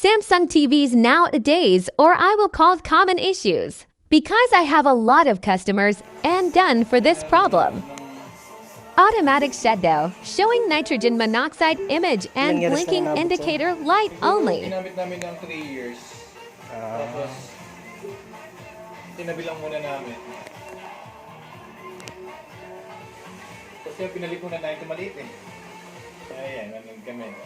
Samsung TVs nowadays, or I will call common issues. Because I have a lot of customers and done for this problem. Automatic shutdown, showing nitrogen monoxide image and blinking indicator light only. Ginamit namin ng 3 years. Tapos, tinabi lang muna namin. Kasi pinalik muna namin ito maliit eh. Ayan, namin kami.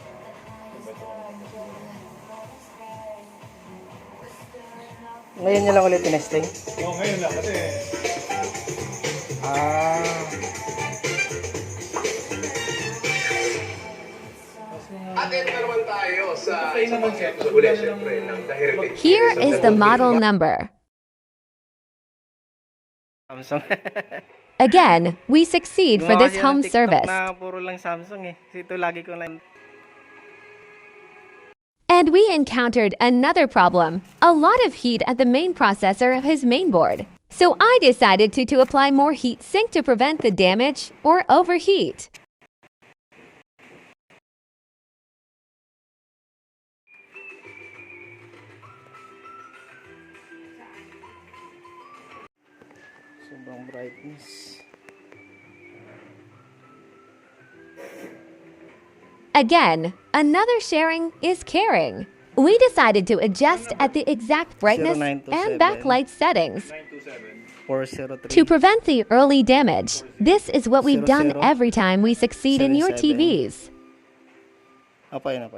Ngayon niya lang ulit tinesting? Oo, ngayon lang kasi. Atin na naman tayo sa uli siyempre ng heritage. Here is the model number. Samsung. Again, we succeed for this home service. Puro lang Samsung eh. Ito lagi ko lang. And we encountered another problem, a lot of heat at the main processor of his mainboard. So I decided to apply more heat sink to prevent the damage or overheat. Sobrang brightness. Again, another sharing is caring. We decided to adjust at the exact brightness and backlight settings 403. to prevent the early damage. This is what we've done every time we succeed in your TVs. Apa yun?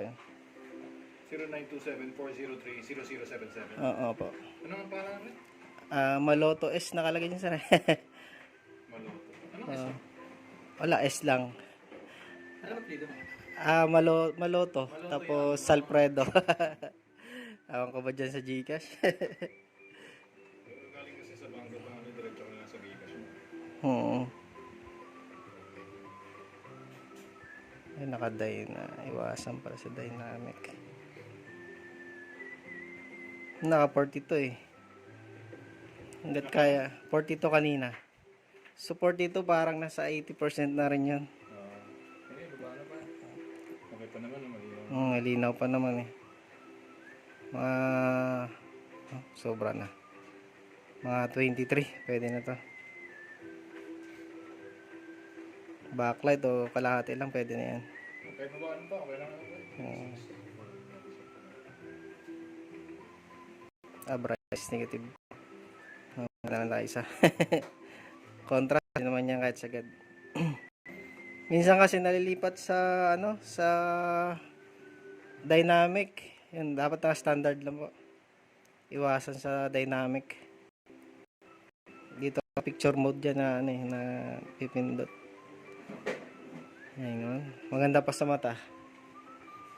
0927-403-0077. Oo po. Ano ang parang rin? Maloto S nakalagay niya sa Maloto. Ano S? Wala, S lang. Ano dito mo? Maloto. Tapos Salpredo. Awan ko ba dyan sa Gcash? Galing kasi sa bangko pa namin, diretso ko na sa Gcash. Ay, nakaday na. Iwasan para sa dynamic. Naka 42 eh. Hanggat kaya. 42 kanina. So 42 parang nasa 80% na rin yun. Okay pa naman, malinaw. Malinaw pa naman eh. Sobra na. Mga 23, pwede na to. Backlight o kalahati lang, pwede na yan. Okay, babaan pa, okay lang naman. Brightness negative. Na lang tayo isa. Contrast naman yan kahit sagad. Minsan kasi nalilipat sa sa dynamic. Yun, dapat na standard lang po. Iwasan sa dynamic. Dito picture mode dyan na na pipindot. Ayun. Maganda pa sa mata.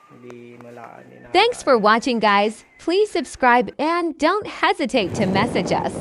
Hindi malaan. Thanks for watching, guys. Please subscribe and don't hesitate to message us.